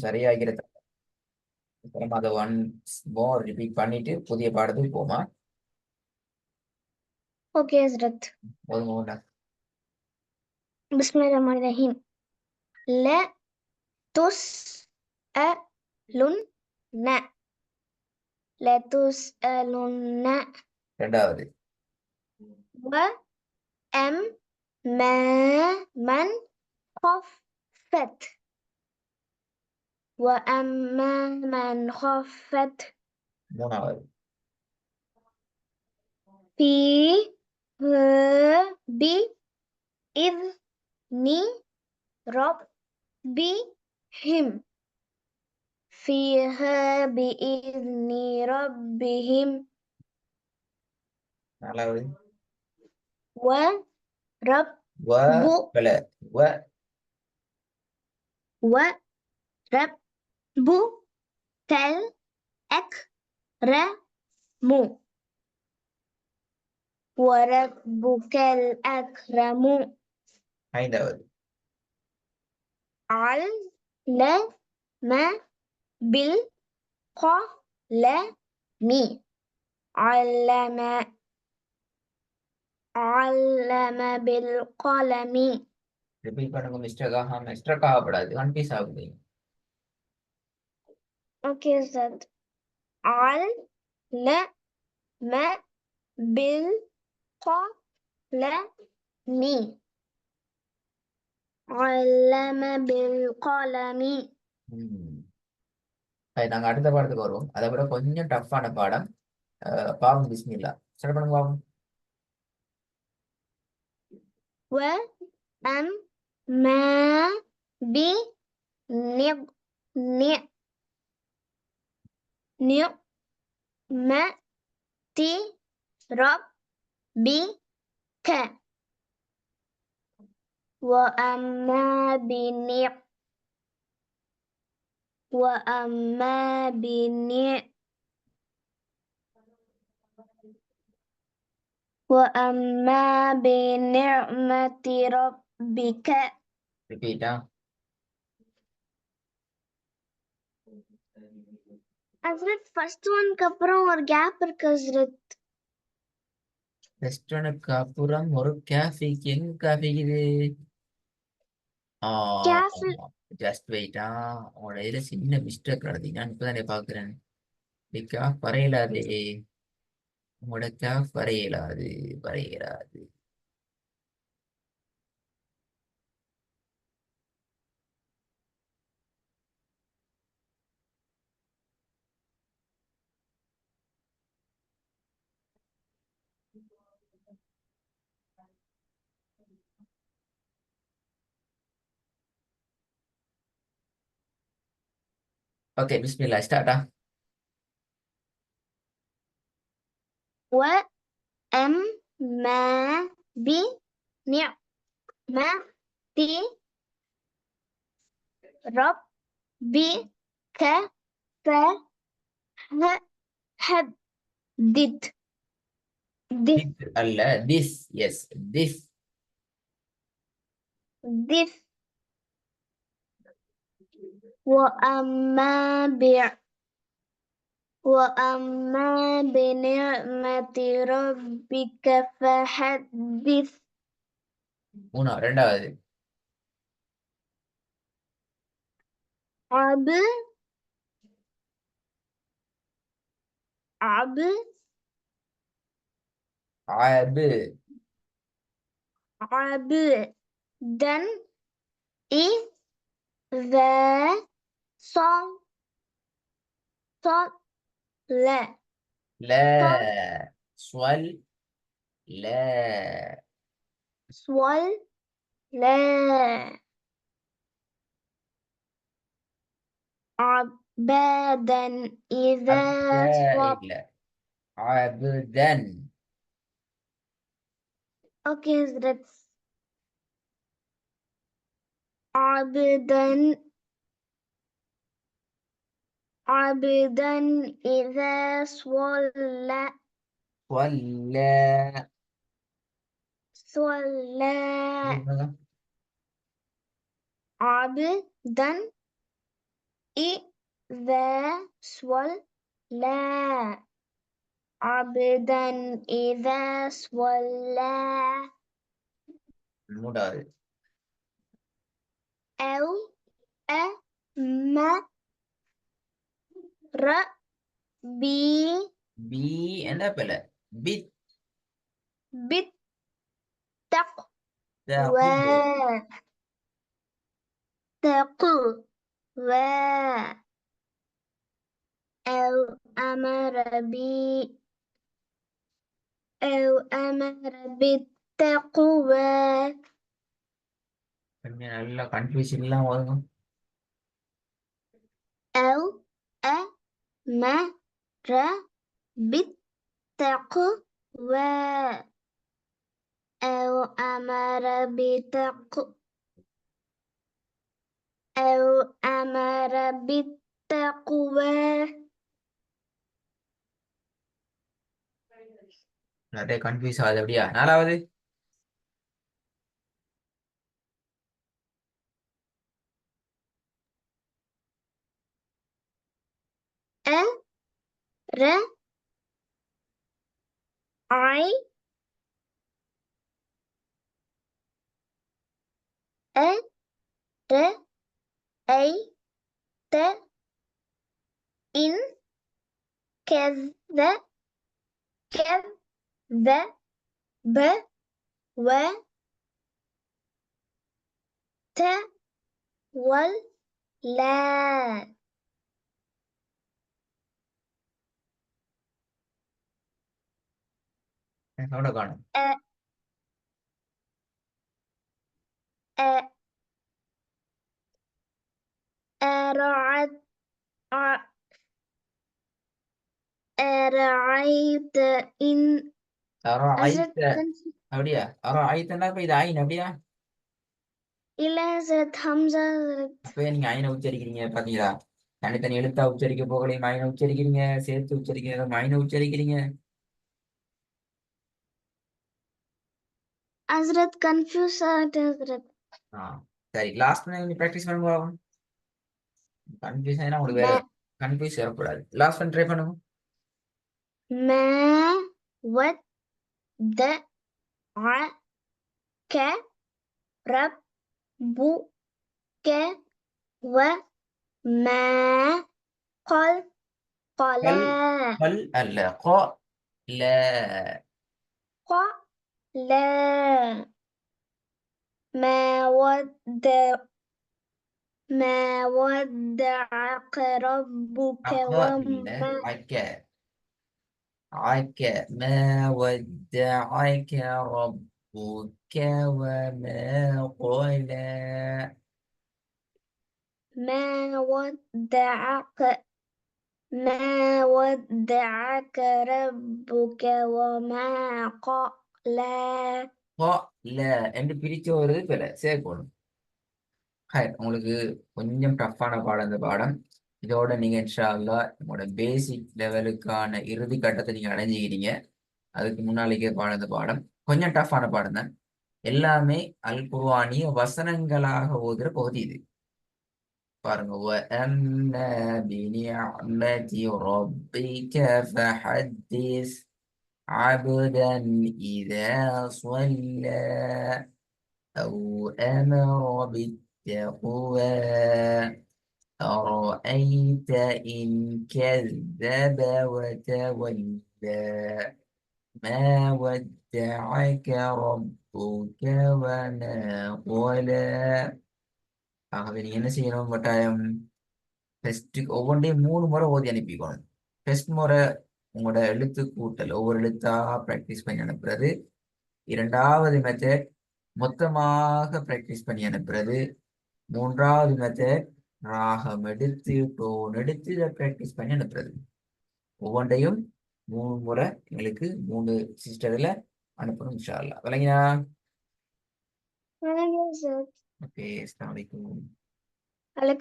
சரியாகிறது. அப்புறம் அதை once more repeat பண்ணிட்டு புதிய பாடத்துக்கு போமா. ஓகே ஹஸ்ரத். போதும். பிஸ்மில்லாஹிர் ரஹ்மானிர் ரஹீம். ல துஸ் அ லுன் ந ல துஸ் அ லுன் ந. ரெண்டாவது வ எம் ம மன் خفت وأما من خفت. மூணாவது في بإذن ربهم فيها بإذن ربهم. நாலாவது ورب வ பல வ ورب الأكرم وربك الأكرم. ஐந்தாவது علم بالقلم علم بالقلم. ரிப்பீட் பண்ணுங்க. மிஸ்டேக் ஆகப்படாது. கன்ஃபியூஸ் ஆகுது. Okay sir. علم بالقلم علم بالقلم. நாங்க அடுத்த பாடத்துக்கு வருவோம். அதை விட கொஞ்சம் டஃப்பான பாடம். பாவம் பிஸ்மில்லா ஸ்டார்ட் பண்ணுங்க பாவம். وأما بنعمة ربك وأما بنعمة ربك. ரிப்பீட்டா ஹஸ்ரத் ஃபர்ஸ்ட் ஒன்க்கு அப்புறம் ஒரு கேப் இருக்கு ஹஸ்ரத். ஃபர்ஸ்ட் ஒனுக்கு அப்புறம் ஒரு கேஃபிக்கு எங்க கேஃபிக்குது? கேஃபில் ஜஸ்ட் வெயிட்டா. உங்களோட இதுல சின்ன மிஸ்டேக் நடந்தீங்க. நான் இப்பதானே பாக்குறேன். கேஃப் வரையலாதே. உங்களோட கேஃப் வரையலாது. ஓகே பிஸ்மில்லா ஸ்டார்ட்டா. وأما بنعمة ربك فحدث. அல்ல திஸ். Yes this. وأما بنعمة ربك فحدث. ரெண்டாவது عبدا إذا صلى عبادا إذا صلى. عبدا. Okay, that's عبدا إذا صلى عبدا إذا صلى عبدا إذا صلى மூடாது. أو أمر பி என்ன பிள்ளை? பித் بالتقوى تقوى أو أمر بالتقوى நல்லா கன்ஃபியூஷன் எல்லாம் வரும். أو أمر بالتقوى أو أمر بالتقوى நிறைய கன்ஃபியூஸ் ஆகுது. அப்படியா? 4வது رأيت إن كذب وتولى என்னோட காணும். أرأيت إن أرأيت. அப்படியா? أرأيتன்னா இப்ப இது ஐன். அப்படியா? இல்ல ஹசரத் ஹம்சா அப்பவே நீங்க ஐனை உச்சரிக்கிறீங்க பாத்தீங்களா? தனித்தனி எழுத்தா உச்சரிக்க போகலையும் ஐனை உச்சரிக்கிறீங்க, சேர்த்து உச்சரிக்கிறீங்க ஐனை உச்சரிக்கிறீங்க. ஹசரத் கன்ஃபியூஸ் ஆகிட்டு ஹசரத். சரி, லாஸ்ட் நீங்க ப்ராக்டிஸ் பண்ணுங்க. கன்ஃபியூஷன் உங்களுக்கு வேற கன்ஃபியூஸ் வரக்கூடாது. லாஸ்ட் ஒன் ட்ரை பண்ணுங்க. ما ودعك ربك وما قلى قل அல்ல قل قلى ما ودعك ربك وما عك ما ودعك ربك وما قلى. ما ودعك ربك وما قلى. قلى என்று பிரிச்சு வருது பிள்ளை சேர்க்கணும். உங்களுக்கு கொஞ்சம் டஃப்பான பாடம் இந்த பாடம். இதோட நீங்க இன்ஷா அல்லாஹ் உங்களோட பேசிக் லெவலுக்கான இறுதி கட்டத்தை நீங்க அடைஞ்சிக்கிறீங்க. அதுக்கு முன்னாலேயே பாடம் இந்த பாடம் கொஞ்சம் டஃப்பான பாடம் தான். எல்லாமே அல் குர்ஆனிய வசனங்களாக ஓதுற பகுதி இது. பாருங்க, وَأَمَّا بِنِعْمَةِ رَبِّكَ فَحَدِّثْ عَبْدًا إِذَا صَلَّى أَوْ أَمَرَ بالتقوى أرأيت إن كذب وتولى ما ودعك ربك وما قلى. ஆகவே நீங்க என்ன செய்யணும்? கட்டாயம் டெஸ்ட்டுக்கு ஒவ்வொன்றையும் 3 முறை ஓதி அனுப்பிக்கணும். டெஸ்ட் முறை உங்களோட எழுத்து கூட்டல் ஒவ்வொரு எழுத்தா ப்ராக்டிஸ் பண்ணி அனுப்புறது. 2வது மெத்தட் மொத்தமாக ப்ராக்டிஸ் பண்ணி அனுப்புறது. 3வது மெத்தட் ராகம் எடுத்து டோன் எடுத்து இதை ப்ராக்டிஸ் பண்ணி அனுப்புறது. ஒவ்வொன்றையும் 3 முறை எங்களுக்கு 3 சிஸ்டர்ல அனுப்பணும் இன்ஷா அல்லாஹ். விளங்கினா? ஓகே, அஸ்ஸலாமு அலைக்கும்.